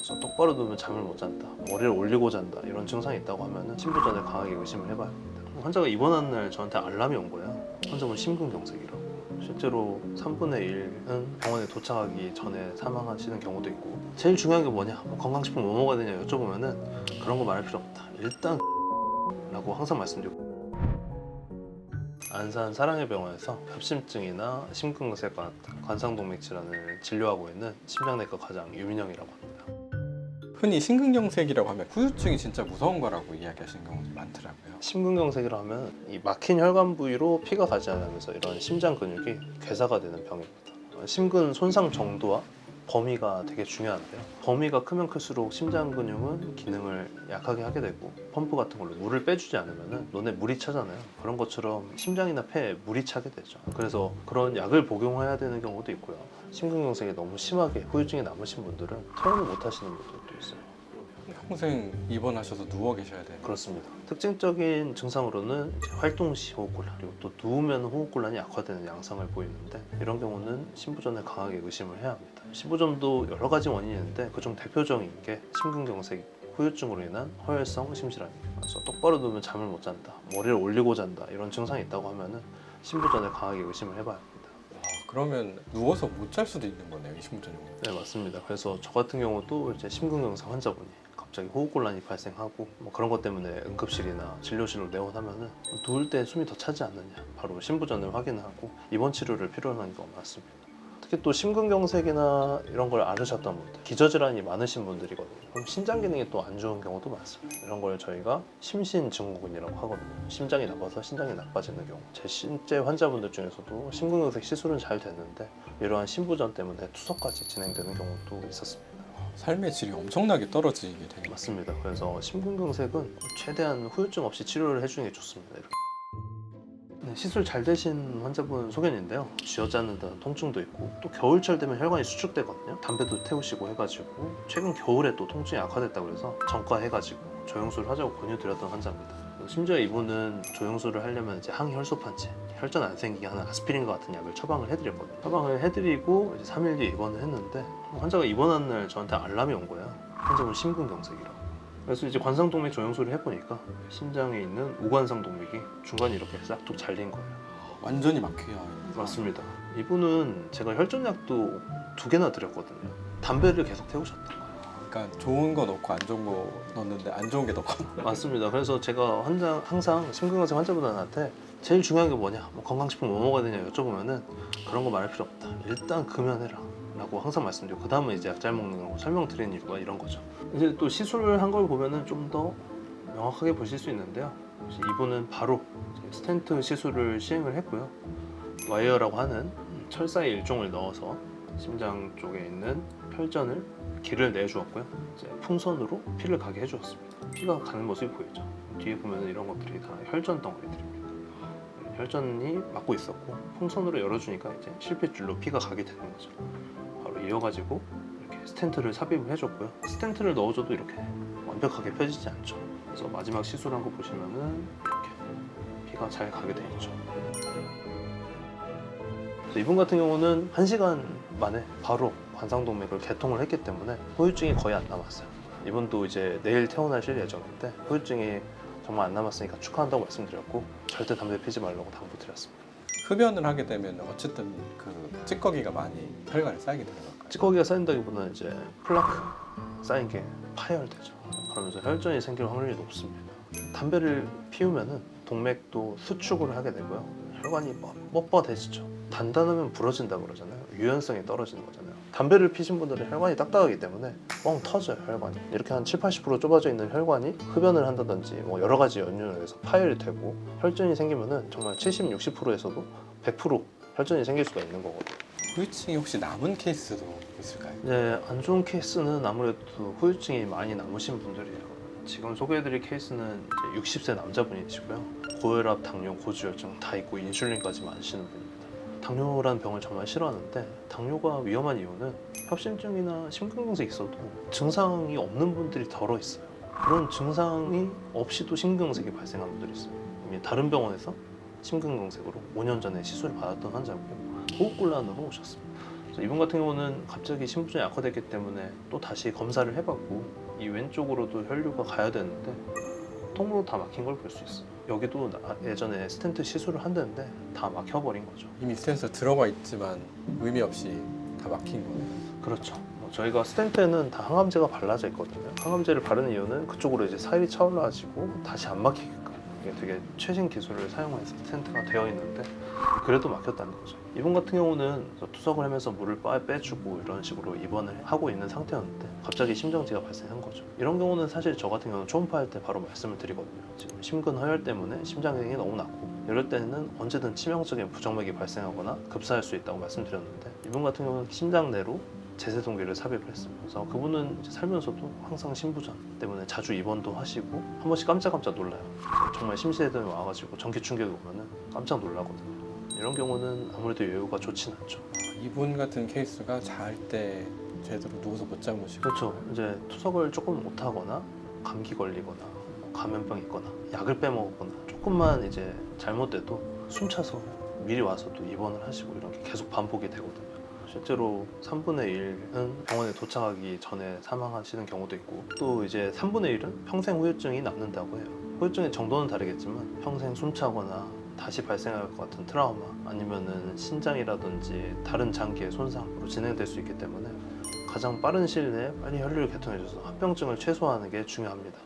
그래서 똑바로 누우면 잠을 못 잔다, 머리를 올리고 잔다 이런 증상이 있다고 하면은 심부전을 강하게 의심을 해봐야 합니다. 환자가 입원한 날 저한테 알람이 온 거예요. 환자분 심근경색이라고. 실제로 3분의 1은 병원에 도착하기 전에 사망하시는 경우도 있고, 제일 중요한 게 뭐냐, 뭐 건강식품 뭐 먹어야 되냐 여쭤보면은 그런 거 말할 필요 없다, 일단 라고 항상 말씀드리고, 안산 사랑의 병원에서 협심증이나 심근경색 같은 관상동맥 질환을 진료하고 있는 심장내과 과장 유민영이라고 합니다. 흔히 심근경색이라고 하면 후유증이 진짜 무서운 거라고 이야기하시는 경우도 많더라고요. 심근경색이라 하면 이 막힌 혈관 부위로 피가 가지 않으면서 이런 심장 근육이 괴사가 되는 병입니다. 심근 손상 정도와 범위가 되게 중요한데요. 범위가 크면 클수록 심장 근육은 기능을 약하게 하게 되고, 펌프 같은 걸로 물을 빼주지 않으면 눈에 물이 차잖아요. 그런 것처럼 심장이나 폐에 물이 차게 되죠. 그래서 그런 약을 복용해야 되는 경우도 있고요. 심근경색이 너무 심하게 후유증이 남으신 분들은 퇴원을 못 하시는 분들도 있어요. 평생 입원하셔서 누워 계셔야 돼요. 그렇습니다. 특징적인 증상으로는 이제 활동 시 호흡곤란, 그리고 또 누우면 호흡곤란이 약화되는 양상을 보이는데, 이런 경우는 심부전을 강하게 의심을 해야 합니다. 심부전도 여러 가지 원인이 있는데 그중 대표적인 게 심근경색 후유증으로 인한 허혈성 심실환입니다. 그래서 똑바로 누우면 잠을 못 잔다, 머리를 올리고 잔다 이런 증상이 있다고 하면은 심부전을 강하게 의심을 해봐야 합니다. 그러면 누워서 못 잘 수도 있는 거네요, 이 심부전이. 네, 맞습니다. 그래서 저 같은 경우도 이제 심근경색 환자분이 갑자기 호흡곤란이 발생하고 뭐 그런 것 때문에 응급실이나 진료실로 내원하면은 누울 때 숨이 더 차지 않느냐, 바로 심부전을 확인하고 입원 치료를 필요로 하는 경우가 많습니다. 특히 또 심근경색이나 이런 걸 앓으셨던 분들, 기저질환이 많으신 분들이거든요. 그럼 신장 기능이 또 안 좋은 경우도 많습니다. 이런 걸 저희가 심신증후군이라고 하거든요. 심장이 나빠서 신장이 나빠지는 경우. 제 실제 환자분들 중에서도 심근경색 시술은 잘 됐는데 이러한 심부전 때문에 투석까지 진행되는 경우도 있었습니다. 삶의 질이 엄청나게 떨어지게 되는. 맞습니다. 그래서 심근경색은 최대한 후유증 없이 치료를 해주는 게 좋습니다. 이렇게. 네, 시술 잘 되신 환자분 소견인데요. 쥐어짜는다는 통증도 있고, 또 겨울철 되면 혈관이 수축되거든요. 담배도 태우시고 해가지고 최근 겨울에 또 통증이 악화됐다고 해서 전과해가지고 조영술을 하자고 권유드렸던 환자입니다. 심지어 이분은 조영술을 하려면 이제 항혈소판제, 혈전 안 생기게 하는 아스피린과 같은 약을 처방을 해드렸거든요. 처방을 해드리고 이제 3일 뒤에 입원을 했는데, 환자가 입원한 날 저한테 알람이 온 거예요. 환자분 심근경색이라고. 그래서 이제 관상동맥 조영술을 해보니까 심장에 있는 우관상 동맥이 중간에 이렇게 싹둑 잘린 거예요. 완전히 막혀요. 맞습니다. 이분은 제가 혈전약도 2개나 드렸거든요. 담배를 계속 태우셨던 거예요. 그러니까 좋은 거 넣고 안 좋은 거 넣었는데 안 좋은 게 넣고. 맞습니다. 그래서 제가 항상 심근경색 환자분들한테 제일 중요한 게 뭐냐, 뭐 건강식품 뭐 먹어야 되냐 여쭤보면은 그런 거 말할 필요 없다, 일단 금연해라 라고 항상 말씀드리고, 그 다음은 이제 약 잘 먹는 거고 설명드리는 이유가 이런 거죠. 이제 또 시술을 한 걸 보면은 좀 더 명확하게 보실 수 있는데요. 이분은 바로 스텐트 시술을 시행을 했고요. 와이어라고 하는 철사의 일종을 넣어서 심장 쪽에 있는 혈전을 길을 내주었고요. 이제 풍선으로 피를 가게 해주었습니다. 피가 가는 모습이 보이죠. 뒤에 보면 이런 것들이 다 혈전 덩어리들입니다. 혈전이 막고 있었고, 풍선으로 열어주니까 이제 실핏줄로 피가 가게 되는 거죠. 바로 이어가지고 이렇게 스텐트를 삽입을 해줬고요. 스텐트를 넣어줘도 이렇게 완벽하게 펴지지 않죠. 그래서 마지막 시술한 거 보시면은 이렇게 피가 잘 가게 돼 있죠. 그래서 이분 같은 경우는 1시간 만에 바로 관상동맥을 개통을 했기 때문에 후유증이 거의 안 남았어요. 이분도 이제 내일 퇴원하실 예정인데 후유증이 정말 안 남았으니까 축하한다고 말씀드렸고, 절대 담배 피지 말라고 당부드렸습니다. 흡연을 하게 되면 어쨌든 그 찌꺼기가 많이 혈관에 쌓이게 되는 걸까요? 찌꺼기가 쌓인다기보다는 이제 플라크 쌓인 게 파열되죠. 그러면서 혈전이 생길 확률이 높습니다. 담배를 피우면은 동맥도 수축을 하게 되고요. 혈관이 뻣뻣해지죠. 단단하면 부러진다고 그러잖아요. 유연성이 떨어지는 거잖아요. 담배를 피신 분들은 혈관이 딱딱하기 때문에 뻥 터져요, 혈관이. 이렇게 한 70~80% 좁아져 있는 혈관이 흡연을 한다든지 뭐 여러 가지 연유로 해서 파열이 되고 혈전이 생기면은 정말 70~60%에서도 100% 혈전이 생길 수가 있는 거거든요. 후유증이 혹시 남은 케이스도 있을까요? 네, 안 좋은 케이스는 아무래도 후유증이 많이 남으신 분들이에요. 지금 소개해드릴 케이스는 이제 60세 남자분이시고요. 고혈압, 당뇨, 고지혈증 다 있고 인슐린까지 맞으시는 분입니다. 당뇨라는 병을 정말 싫어하는데, 당뇨가 위험한 이유는 협심증이나 심근경색이 있어도 증상이 없는 분들이 덜어 있어요. 그런 증상이 없이도 심근경색이 발생한 분들이 있어요. 이미 다른 병원에서 심근경색으로 5년 전에 시술을 받았던 환자고 호흡곤란으로 오셨습니다. 그래서 이분 같은 경우는 갑자기 심부전이 악화됐기 때문에 또 다시 검사를 해봤고 이 왼쪽으로도 혈류가 가야 되는데 통으로 다 막힌 걸 볼 수 있어요. 여기도 예전에 스텐트 시술을 한다는데 다 막혀버린 거죠. 이미 스탠스 들어가 있지만 의미 없이 다 막힌 거네요. 그렇죠. 저희가 스텐트에는 다 항암제가 발라져 있거든요. 항암제를 바르는 이유는 그쪽으로 이제 살이 차올라지고 다시 안 막히게끔 이게 되게 최신 기술을 사용해서 스텐트가 되어 있는데 그래도 막혔다는 거죠. 이분 같은 경우는 투석을 하면서 물을 빼주고 이런 식으로 입원을 하고 있는 상태였는데 갑자기 심정지가 발생한 거죠. 이런 경우는 사실 저 같은 경우는 초음파 할 때 바로 말씀을 드리거든요. 지금 심근허혈 때문에 심장경이 너무 낮고 이럴 때는 언제든 치명적인 부정맥이 발생하거나 급사할 수 있다고 말씀드렸는데 이분 같은 경우는 심장 내로 제세동기를 삽입을 했습니다. 그래서 그분은 이제 살면서도 항상 심부전 때문에 자주 입원도 하시고 한 번씩 깜짝깜짝 놀라요. 정말 심시대들이 와가지고 전기 충격이 오면은 깜짝 놀라거든요. 이런 경우는 아무래도 여유가 좋진 않죠. 이분 같은 케이스가 잘 때 제대로 누워서 못 자무시고 그렇죠. 이제 투석을 조금 못하거나 감기 걸리거나 감염병 있거나 약을 빼먹거나 조금만 이제 잘못돼도 숨차서 미리 와서 또 입원을 하시고 이런 게 계속 반복이 되거든요. 실제로 3분의 1은 병원에 도착하기 전에 사망하시는 경우도 있고 또 이제 3분의 1은 평생 후유증이 남는다고 해요. 후유증의 정도는 다르겠지만 평생 숨차거나 다시 발생할 것 같은 트라우마 아니면은 신장이라든지 다른 장기의 손상으로 진행될 수 있기 때문에 가장 빠른 시일 내에 빨리 혈류를 개통해줘서 합병증을 최소화하는 게 중요합니다.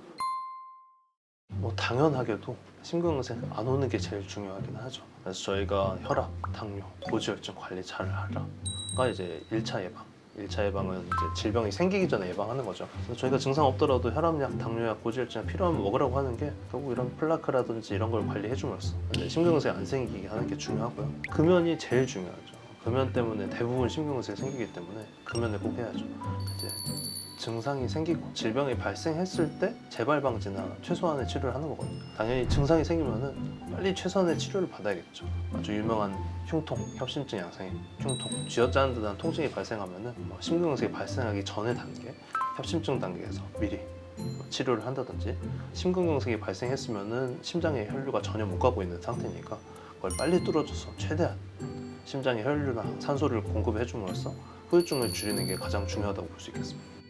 뭐 당연하게도 심근경색 안 오는 게 제일 중요하긴 하죠. 그래서 저희가 혈압, 당뇨, 고지혈증 관리 잘 하라가 이제 1차 예방. 1차 예방은 이제 질병이 생기기 전에 예방하는 거죠. 그래서 저희가 증상 없더라도 혈압약, 당뇨약, 고지혈증 필요하면 먹으라고 하는 게 결국 이런 플라크라든지 이런 걸 관리해줌으로써 심근경색 안 생기게 하는 게 중요하고요. 금연이 제일 중요하죠. 금연 때문에 대부분 심근경색이 생기기 때문에 금연을 꼭 해야죠. 이제 증상이 생기고 질병이 발생했을 때 재발 방지나 최소한의 치료를 하는 거거든요. 당연히 증상이 생기면은 빨리 최선의 치료를 받아야겠죠. 아주 유명한 흉통, 협심증 양상인 흉통, 쥐어짜는 듯한 통증이 발생하면은 심근경색이 발생하기 전의 단계, 협심증 단계에서 미리 치료를 한다든지 심근경색이 발생했으면은 심장에 혈류가 전혀 못 가고 있는 상태니까 그걸 빨리 뚫어줘서 최대한 심장에 혈류나 산소를 공급해 줌으로써 후유증을 줄이는 게 가장 중요하다고 볼 수 있겠습니다.